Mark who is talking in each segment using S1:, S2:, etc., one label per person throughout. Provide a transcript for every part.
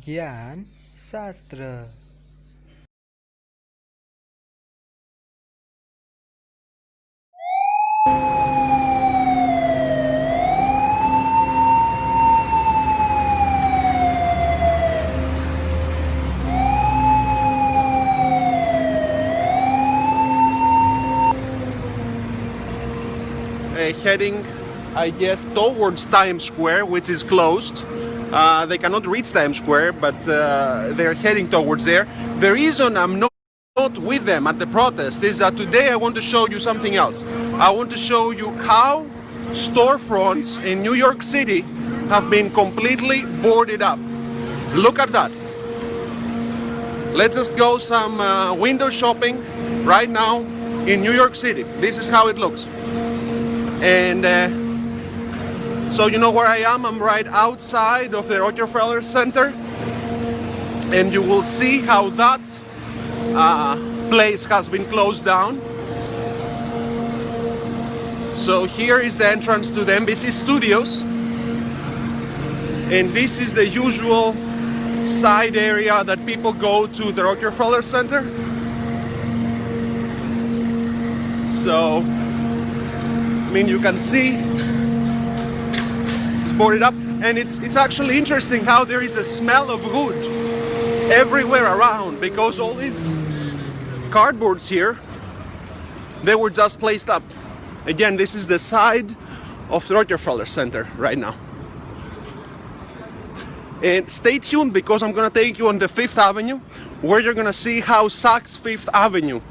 S1: Gyan Shastra.
S2: Heading, I guess, towards Times Square, which is closed. They cannot reach Times Square, but they're heading towards there. The reason I'm not with them at the protest is that today I want to show you something else. I want to show you how storefronts in New York City have been completely boarded up. Look at that. Let's just go some window shopping right now in New York City. This is how it looks. And so you know where I am. I'm right outside of the Rockefeller Center, and you will see how that place has been closed down. So here is the entrance to the Embassy Studios, and this is the usual side area that people go to the Rockefeller Center. So I mean, you can see it's boarded up, and it's actually interesting how there is a smell of wood everywhere around, because all these cardboards here, they were just placed up. Again, this is the side of the Rockefeller Center right now. And stay tuned, because I'm gonna take you on the Fifth Avenue, where you're gonna see how Saks Fifth Avenue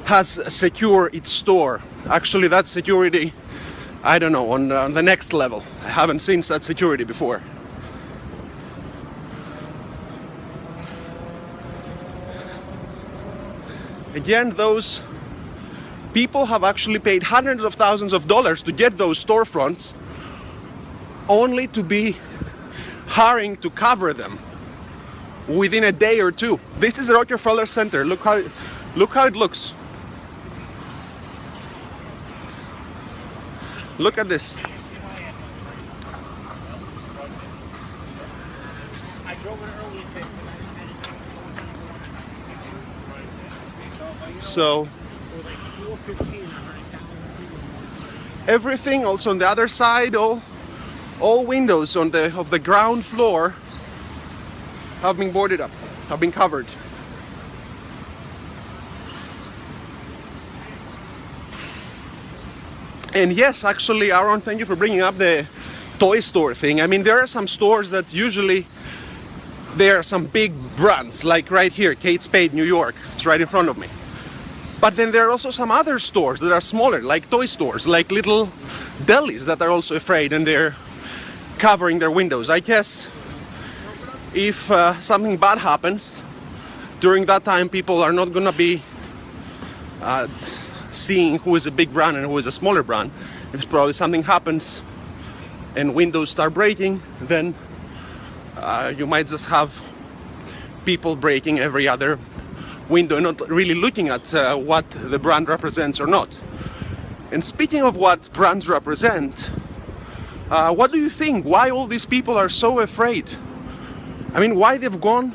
S2: has secured its store. Actually, that security, I don't know, on the next level. I haven't seen such security before. Again, those people have actually paid hundreds of thousands of dollars to get those storefronts, only to be hiring to cover them within a day or two. This is the Rockefeller Center. Look how it looks. Look at this.
S3: I drove it earlier today.
S2: So everything also on the other side, all windows of the ground floor have been boarded up, have been covered. And yes, actually, Aaron, thank you for bringing up the toy store thing. I mean, there are some stores that usually, there are some big brands, like right here, Kate Spade, New York. It's right in front of me. But then there are also some other stores that are smaller, like toy stores, like little delis that are also afraid, and they're covering their windows. I guess if something bad happens, during that time, people are not gonna be seeing who is a big brand and who is a smaller brand. If probably something happens and windows start breaking, then you might just have people breaking every other window and not really looking at what the brand represents or not. And speaking of what brands represent, what do you think? Why all these people are so afraid? I mean, why they've gone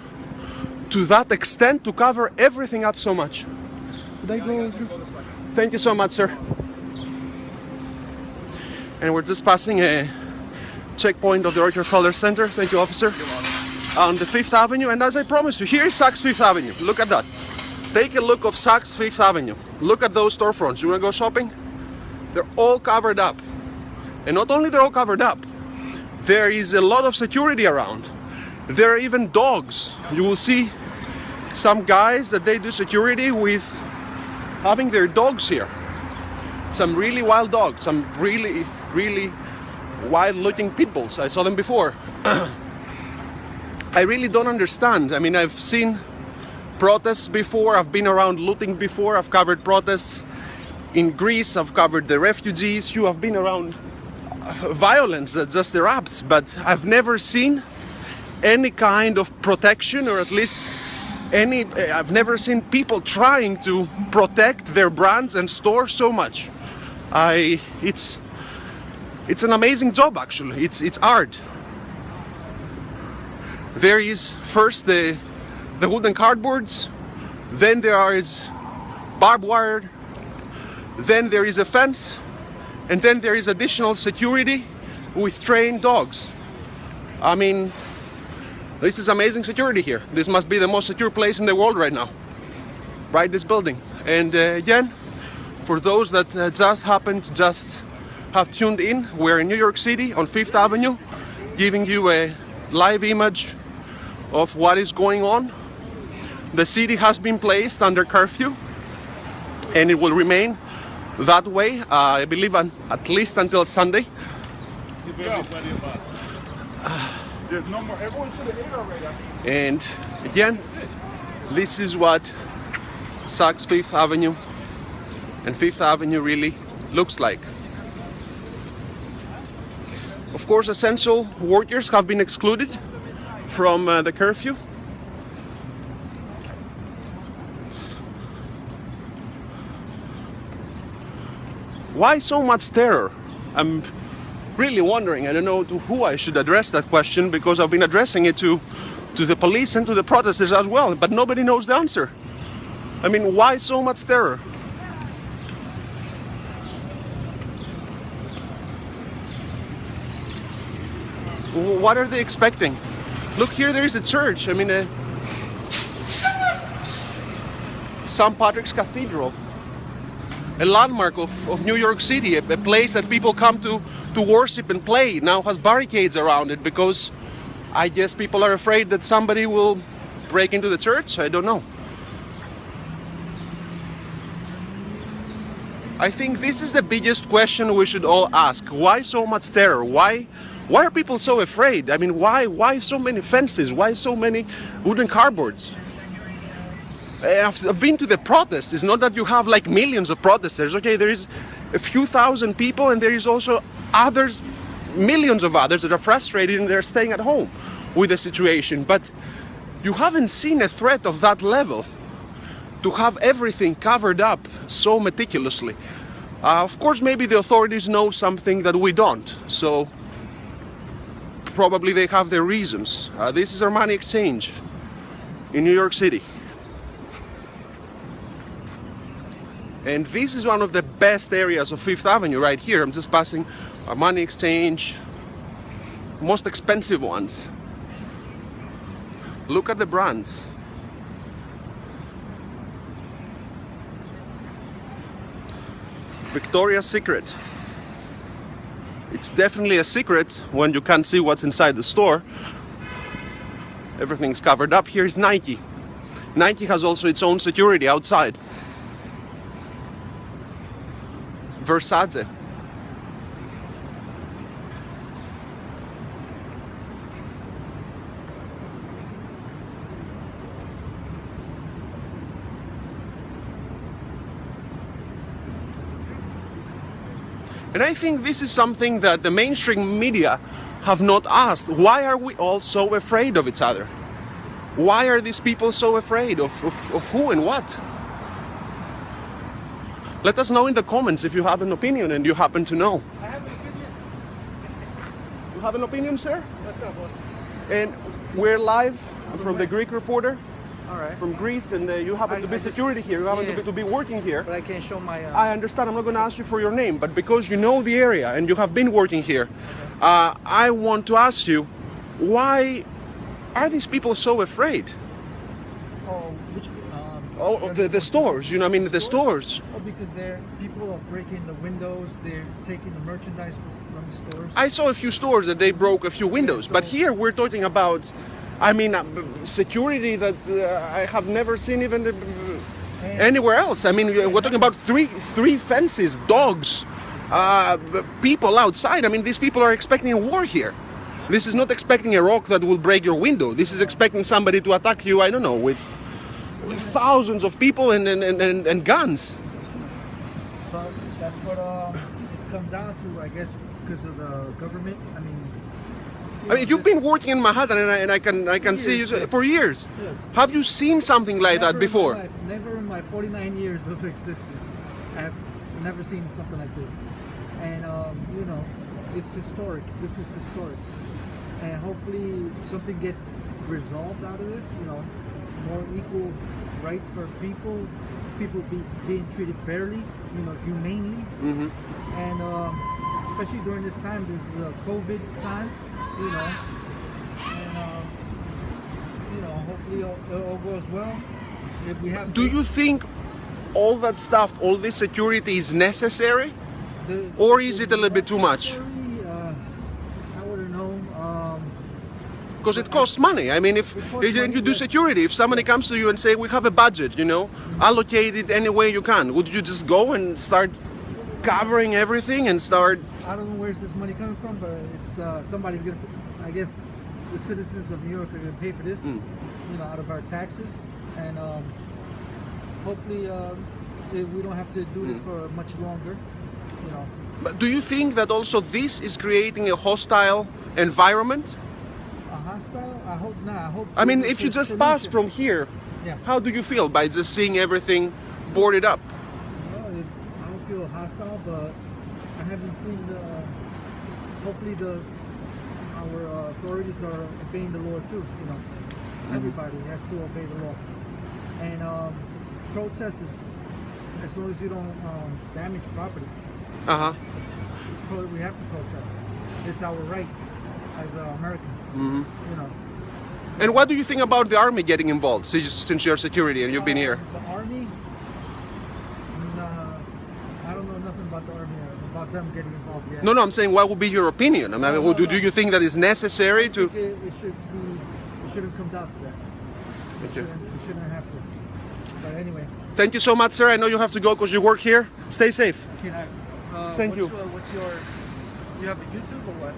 S2: to that extent to cover everything up so much? Did I go through? Thank you so much, sir. And we're just passing a checkpoint of the Rockefeller Center. Thank you, officer. On the Fifth Avenue, and as I promised you, here is Saks Fifth Avenue. Look at that. Take a look of Saks Fifth Avenue. Look at those storefronts. You wanna go shopping? They're all covered up. And not only they're all covered up, there is a lot of security around. There are even dogs. You will see some guys that they do security with having their dogs here. Some really wild dogs, some really wild looking pit bulls. I saw them before. I really don't understand. I mean, I've seen protests before, I've been around looting before, I've covered protests in Greece, I've covered the refugees, you have been around violence that just erupts, but I've never seen any kind of protection, or at least I've never seen people trying to protect their brands and stores so much. It's an amazing job, actually. It's art. There is first the wooden cardboards, then there is barbed wire, then there is a fence, and then there is additional security with trained dogs. I mean, this is amazing security here. This must be the most secure place in the world right now. Right, this building. And again, for those that just happen to just have tuned in, we're in New York City on 5th Avenue, giving you a live image of what is going on. The city has been placed under curfew, and it will remain that way, I believe, at least until Sunday.
S3: There's no more. Everyone should have ate already.
S2: And again, this is what Saks Fifth Avenue and Fifth Avenue really looks like. Of course, essential workers have been excluded from the curfew. Why so much terror? I'm really wondering. I don't know to who I should address that question, because I've been addressing it to the police and to the protesters as well, but nobody knows the answer. I mean, why so much terror? What are they expecting? Look here, there is a church. I mean, St. Patrick's Cathedral, a landmark of New York City, a place that people come to worship and play, now has barricades around it because I guess people are afraid that somebody will break into the church. I don't know. I think this is the biggest question we should all ask. Why so much terror? Why are people so afraid? I mean, why so many fences? Why so many wooden cardboards? I've been to the protests. It's not that you have like millions of protesters. Okay, there is a few thousand people, and there is also others, millions of others that are frustrated and they're staying at home with the situation. But you haven't seen a threat of that level to have everything covered up so meticulously. Of course, maybe the authorities know something that we don't, so probably they have their reasons. This is Armani Exchange in New York City. And this is one of the best areas of Fifth Avenue right here. I'm just passing Armani Exchange, most expensive ones. Look at the brands. Victoria's Secret. It's definitely a secret when you can't see what's inside the store. Everything's covered up. Here's Nike. Nike has also its own security outside. Versace. And I think this is something that the mainstream media have not asked. Why are we all so afraid of each other? Why are these people so afraid of who and what? Let us know in the comments if you have an opinion and you happen to know.
S4: I have an opinion.
S2: You have an opinion, sir?
S4: What's up, boss?
S2: And we're live from the Greek Reporter
S4: All right.
S2: from Greece, and you happen to be security here. You happen to be working here.
S4: But I can't show my...
S2: I understand. I'm not going to ask you for your name, but because you know the area and you have been working here, I want to ask you, why are these people so afraid?
S4: Oh, which...
S2: The stores, you know, I mean, the stores.
S4: Oh, because people are breaking the windows, they're taking the merchandise from the stores.
S2: I saw a few stores that they broke a few windows, but here we're talking about, I mean, security that I have never seen even anywhere else. I mean, we're talking about three fences, dogs, people outside. I mean, these people are expecting a war here. This is not expecting a rock that will break your window. This is expecting somebody to attack you, I don't know, with thousands of people and guns.
S4: But that's what it's come down to, I guess, because of the government.
S2: I mean, you've been working in Manhattan, and I can see you for years.
S4: Yes.
S2: Have you seen something like that before?
S4: Never in my 49 years of existence. I have never seen something like this. And, you know, it's historic. This is historic. and hopefully something gets resolved out of this. You know, more equal rights for people being treated fairly, you know, humanely, and especially during this time, this is a COVID time, you know, and you know, hopefully it all goes well. If we have
S2: Do you think all that stuff, all this security is necessary? Or is it a little bit too much?
S4: I wouldn't know.
S2: Because it costs money. I mean, if you do security, if somebody comes to you and say, we have a budget, you know, allocate it any way you can, would you just go and start covering everything and start?
S4: I don't know where's this money coming from, but it's somebody's gonna, I guess the citizens of New York are gonna pay for this, you know, out of our taxes, and hopefully we don't have to do this for much longer, you know.
S2: But do you think that also this is creating a hostile environment?
S4: Hostile? I hope not.
S2: I mean, if you just pass from here, how do you feel by just seeing everything boarded up?
S4: Well, I don't feel hostile, but I haven't seen hopefully our authorities are obeying the law too, you know. Everybody has to obey the law. And protests, as long as you don't damage property. We have to protest. It's our right as Americans. You know.
S2: And what do you think about the army getting involved, since you're security and you've been here?
S4: The army? I don't know nothing about the army, about them getting involved yet.
S2: No, I'm saying, what would be your opinion? I mean, do you think that is necessary to?
S4: It shouldn't come down to that.
S2: Okay.
S4: It shouldn't have to. But anyway.
S2: Thank you so much, sir. I know you have to go because you work here. Stay safe. Thank you.
S4: What's your? You have a YouTube or what?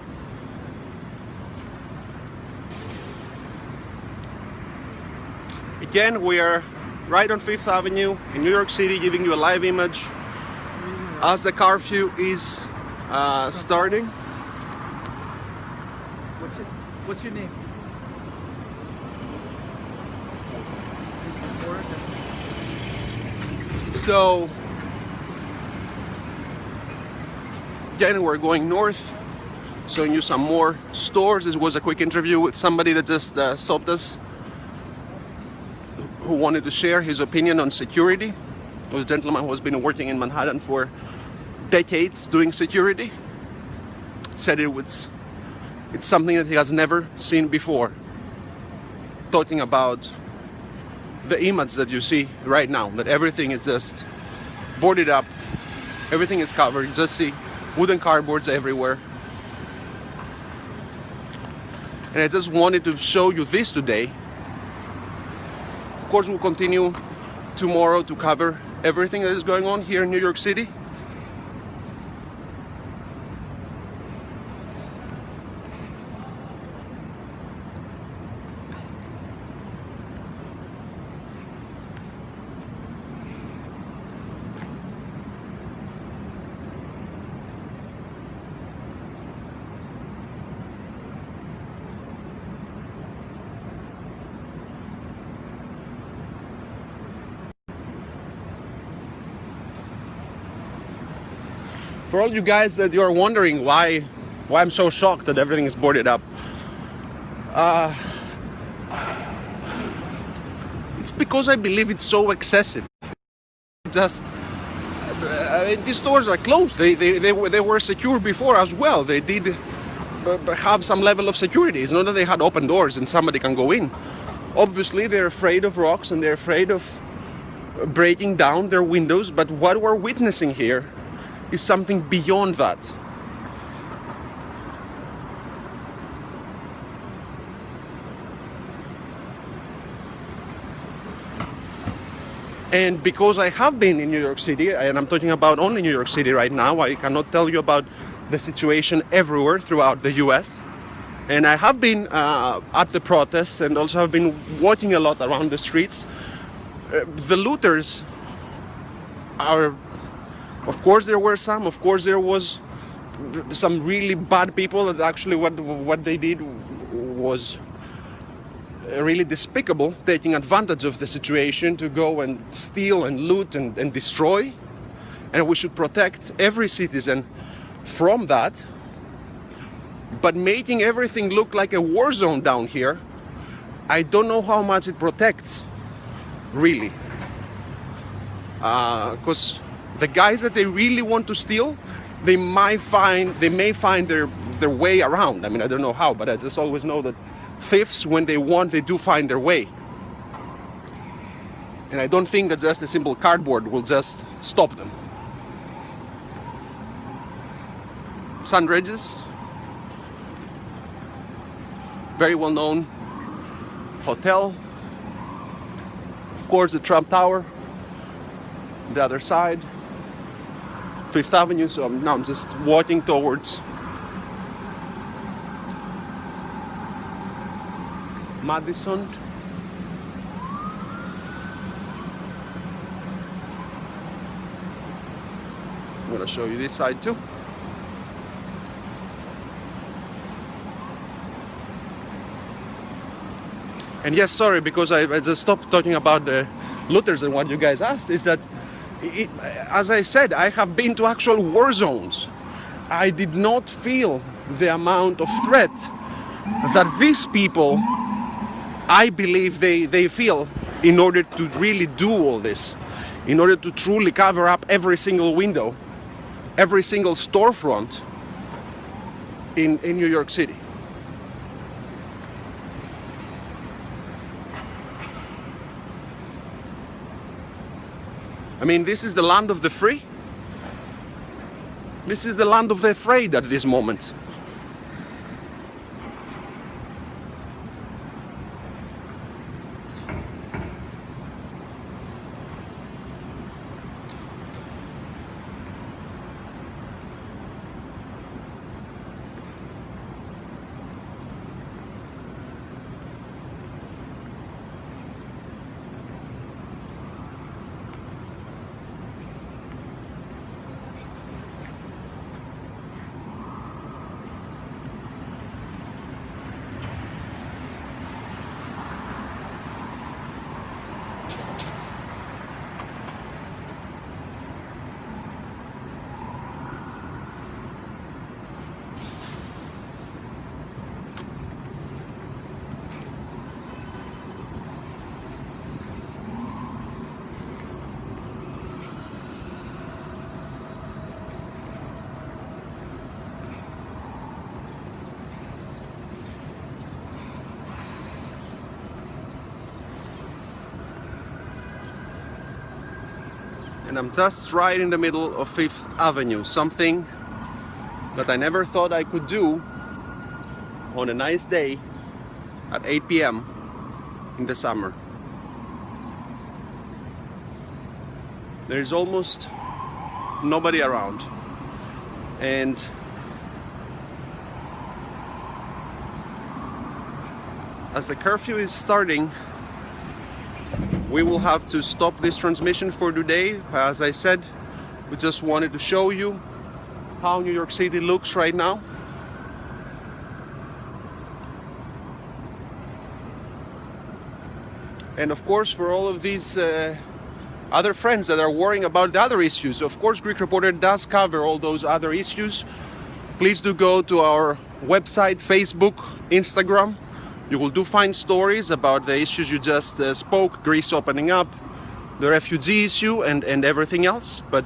S2: Again, we are right on 5th Avenue in New York City, giving you a live image as the curfew is starting.
S4: What's your name?
S2: So, again, we're going north, showing you some more stores. This was a quick interview with somebody that just stopped us, who wanted to share his opinion on security. It was a gentleman who has been working in Manhattan for decades doing security. Said it's something that he has never seen before. Talking about the image that you see right now, that everything is just boarded up, everything is covered. You just see wooden cardboards everywhere. And I just wanted to show you this today. Of course, we'll continue tomorrow to cover everything that is going on here in New York City. For all you guys that you're wondering why I'm so shocked that everything is boarded up, it's because I believe it's so excessive. Just these stores are closed. They were secure before as well. They did have some level of security. It's not that they had open doors and somebody can go in. Obviously, they're afraid of rocks and they're afraid of breaking down their windows. But what we're witnessing here is something beyond that. And because I have been in New York City, and I'm talking about only New York City right now, I cannot tell you about the situation everywhere throughout the US. And I have been at the protests and also have been walking a lot around the streets. The looters are, of course there were some, of course there was some really bad people that actually what they did was really despicable, taking advantage of the situation to go and steal and loot and destroy. And we should protect every citizen from that. but making everything look like a war zone down here, I don't know how much it protects, really. Because the guys that they really want to steal, they may find their way around. I mean, I don't know how, but I just always know that thieves, when they want, they do find their way. And I don't think that just a simple cardboard will just stop them. Sandridges, very well known hotel. Of course, the Trump Tower, the other side, Fifth Avenue. So now I'm just walking towards Madison. I'm going to show you this side too. And yes, sorry, because I just stopped talking about the looters and what you guys asked, is that, as I said, I have been to actual war zones. I did not feel the amount of threat that these people, I believe they feel in order to really do all this, in order to truly cover up every single window, every single storefront in New York City. I mean, this is the land of the free. This is the land of the afraid at this moment. And I'm just right in the middle of Fifth Avenue, something that I never thought I could do on a nice day at 8 p.m. in the summer. There's almost nobody around, and as the curfew is starting, we will have to stop this transmission for today. As I said, we just wanted to show you how New York City looks right now. And of course, for all of these other friends that are worrying about the other issues, of course, Greek Reporter does cover all those other issues. Please do go to our website, Facebook, Instagram. You will do find stories about the issues you just spoke, Greece opening up, the refugee issue, and everything else. But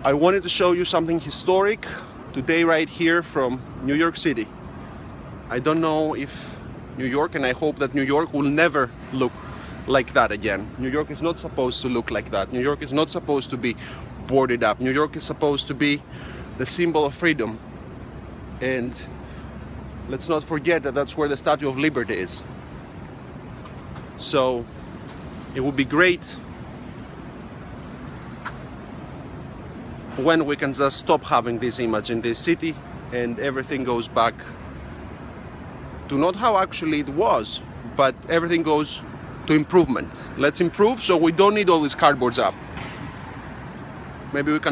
S2: I wanted to show you something historic today right here from New York City. I don't know if New York, and I hope that New York will never look like that again. New York is not supposed to look like that. New York is not supposed to be boarded up. New York is supposed to be the symbol of freedom. And let's not forget that that's where the Statue of Liberty is. So it would be great when we can just stop having this image in this city and everything goes back to not how actually it was, but everything goes to improvement. Let's improve so we don't need all these cardboards up. Maybe we can do